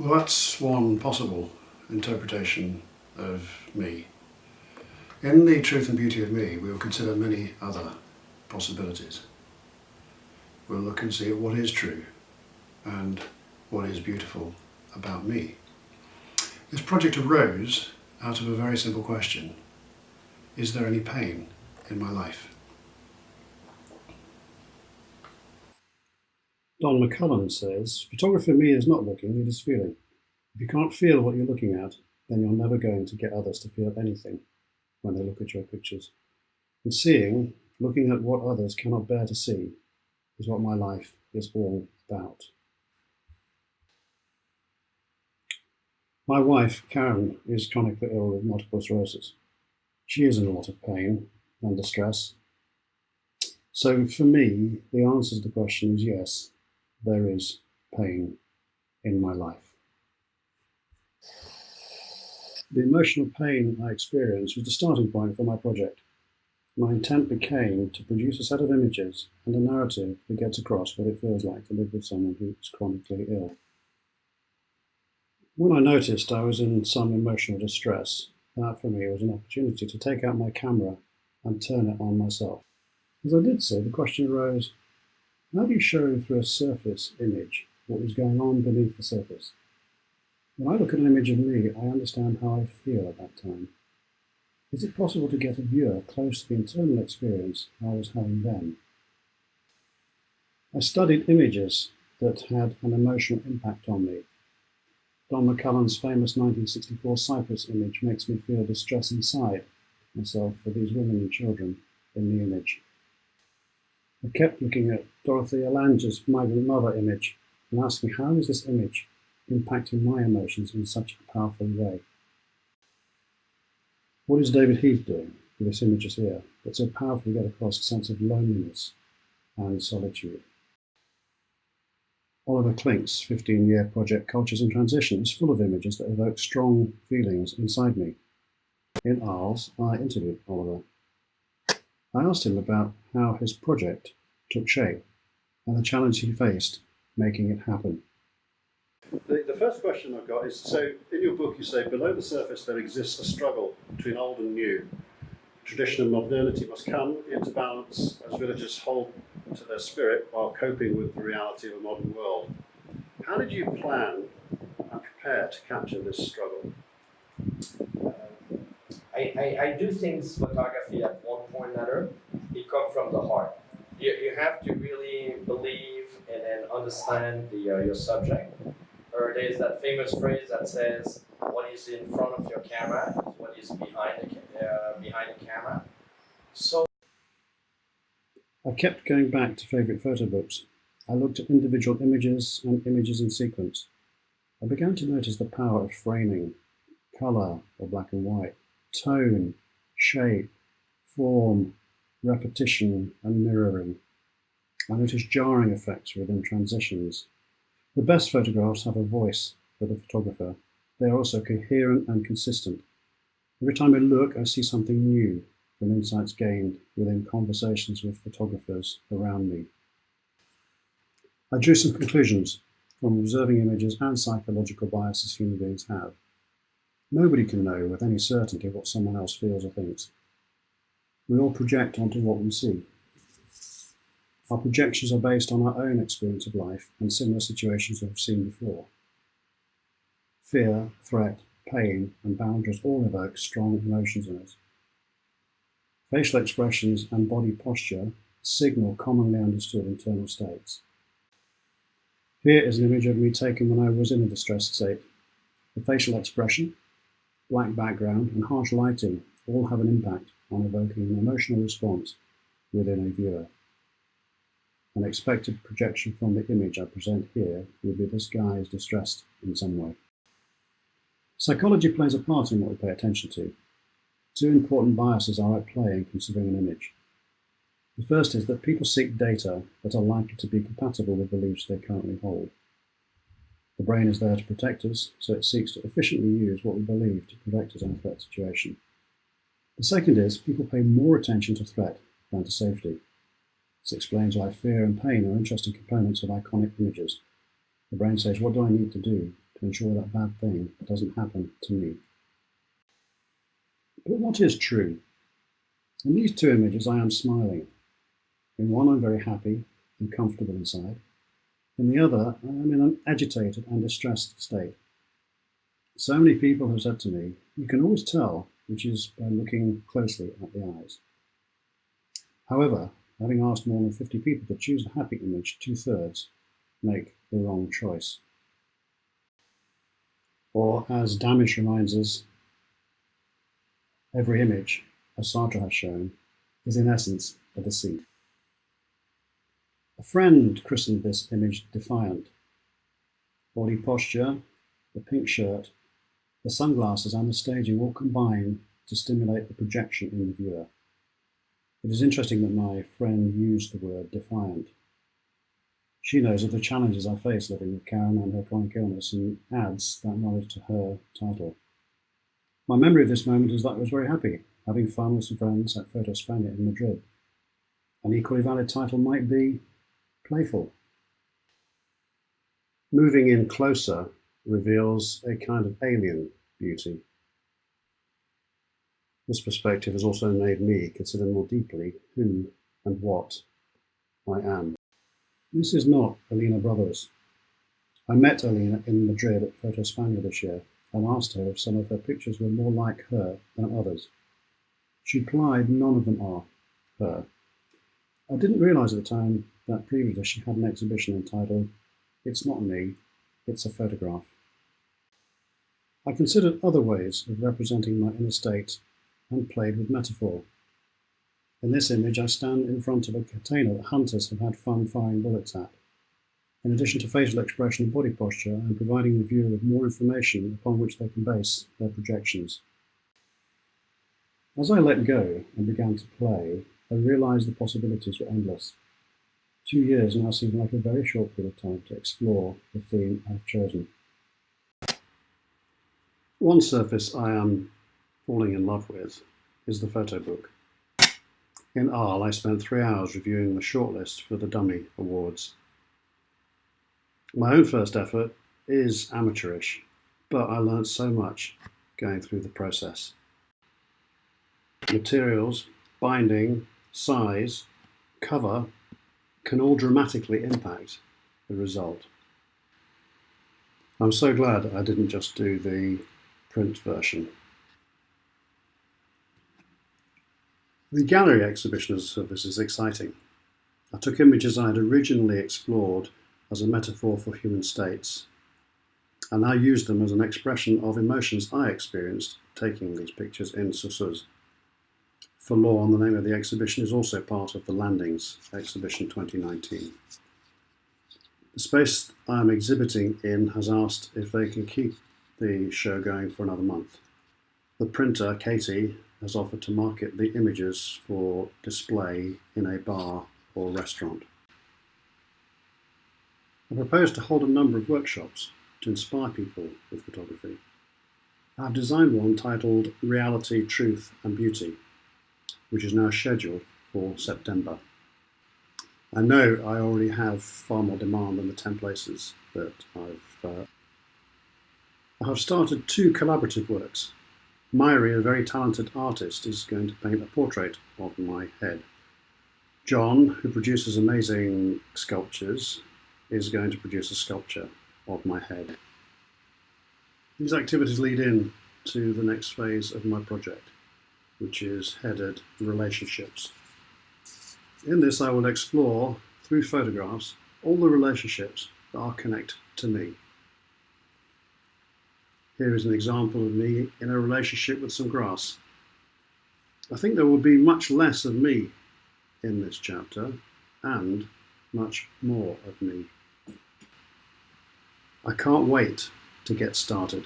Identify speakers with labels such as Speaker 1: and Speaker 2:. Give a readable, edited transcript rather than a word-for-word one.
Speaker 1: Well, that's one possible interpretation of me. In The Truth and Beauty of Me, we will consider many other possibilities. We'll look and see at what is true and what is beautiful about me. This project arose out of a very simple question: is there any pain in my life? Don McCullum says, photography of me is not looking, it is feeling. If you can't feel what you're looking at, then you're never going to get others to feel anything when they look at your pictures. And seeing, looking at what others cannot bear to see, is what my life is all about. My wife, Karen, is chronically ill with multiple sclerosis. She is in a lot of pain and distress. So for me, the answer to the question is yes, there is pain in my life. The emotional pain I experienced was the starting point for my project. My intent became to produce a set of images and a narrative that gets across what it feels like to live with someone who is chronically ill. When I noticed I was in some emotional distress, that for me was an opportunity to take out my camera and turn it on myself. As I did so, the question arose, how do you show through a surface image what was going on beneath the surface? When I look at an image of me, I understand how I feel at that time. Is it possible to get a viewer close to the internal experience I was having then? I studied images that had an emotional impact on me. Don McCullum's famous 1964 Cypress image makes me feel distress inside myself for these women and children in the image. I kept looking at Dorothea Lange's migrant mother image and asking, how is this image impacting my emotions in such a powerful way? What is David Heath doing with this images here that so powerfully get across a sense of loneliness and solitude? Oliver Klink's 15-year project Cultures in Transition is full of images that evoke strong feelings inside me. In Arles, I interviewed Oliver. I asked him about how his project took shape and the challenge he faced making it happen. The first question I've got is, so in your book you say, below the surface there exists a struggle between old and new. Tradition and modernity must come into balance as villagers hold to their spirit while coping with the reality of a modern world. How did you plan and prepare to capture this struggle?
Speaker 2: I do things photography at one point or another. It comes from the heart. You have to really believe and then understand your subject. Or there's that famous phrase that says, what is in front of your camera is what is behind the camera. So
Speaker 1: I kept going back to favourite photo books. I looked at individual images and images in sequence. I began to notice the power of framing, colour or black and white, tone, shape, form, repetition and mirroring. I noticed jarring effects within transitions. The best photographs have a voice for the photographer. They are also coherent and consistent. Every time I look, I see something new from insights gained within conversations with photographers around me. I drew some conclusions from observing images and psychological biases human beings have. Nobody can know with any certainty what someone else feels or thinks. We all project onto what we see. Our projections are based on our own experience of life and similar situations we've seen before. Fear, threat, pain, and boundaries all evoke strong emotions in us. Facial expressions and body posture signal commonly understood internal states. Here is an image of me taken when I was in a distressed state. The facial expression, black background, and harsh lighting all have an impact on evoking an emotional response within a viewer. An expected projection from the image I present here would be this guy is distressed in some way. Psychology plays a part in what we pay attention to. Two important biases are at play in considering an image. The first is that people seek data that are likely to be compatible with beliefs they currently hold. The brain is there to protect us, so it seeks to efficiently use what we believe to protect us in a threat situation. The second is people pay more attention to threat than to safety. This explains why fear and pain are interesting components of iconic images. The brain says, what do I need to do to ensure that bad thing doesn't happen to me. But what is true? In these two images, I am smiling. In one, I'm very happy and comfortable inside. In the other, I am in an agitated and distressed state. So many people have said to me, you can always tell, which is by looking closely at the eyes. However, having asked more than 50 people to choose the happy image, 2/3 make the wrong choice. Or, as Damisch reminds us, every image, as Sartre has shown, is in essence a deceit. A friend christened this image defiant. Body posture, the pink shirt, the sunglasses and the staging all combine to stimulate the projection in the viewer. It is interesting that my friend used the word defiant. She knows of the challenges I face living with Karen and her chronic illness and adds that knowledge to her title. My memory of this moment is that I was very happy, having fun with some friends at Photo España in Madrid. An equally valid title might be playful. Moving in closer reveals a kind of alien beauty. This perspective has also made me consider more deeply who and what I am. This is not Alina Brothers. I met Alina in Madrid at Photo España this year and asked her if some of her pictures were more like her than others. She replied none of them are her. I didn't realise at the time that previously she had an exhibition entitled It's Not Me, It's a Photograph. I considered other ways of representing my inner state and played with metaphor. In this image, I stand in front of a container that hunters have had fun firing bullets at. In addition to facial expression and body posture, I'm providing the viewer with more information upon which they can base their projections. As I let go and began to play, I realised the possibilities were endless. 2 years now seemed like a very short period of time to explore the theme I've chosen. One surface I am falling in love with is the photo book. In Arles, I spent 3 hours reviewing the shortlist for the Dummy Awards. My own first effort is amateurish, but I learned so much going through the process. Materials, binding, size, cover can all dramatically impact the result. I'm so glad I didn't just do the print version. The gallery exhibition as a service is exciting. I took images I had originally explored as a metaphor for human states, and now use them as an expression of emotions I experienced taking these pictures in Susuz. Forlorn, the name of the exhibition, is also part of the Landings exhibition 2019. The space I am exhibiting in has asked if they can keep the show going for another month. The printer, Katie, has offered to market the images for display in a bar or restaurant. I propose to hold a number of workshops to inspire people with photography. I have designed one titled Reality, Truth and Beauty, which is now scheduled for September. I know I already have far more demand than the 10 places that I have started 2 collaborative works. Myri, a very talented artist, is going to paint a portrait of my head. John, who produces amazing sculptures, is going to produce a sculpture of my head. These activities lead in to the next phase of my project, which is headed Relationships. In this, I will explore, through photographs, all the relationships that are connected to me. Here is an example of me in a relationship with some grass. I think there will be much less of me in this chapter and much more of me. I can't wait to get started.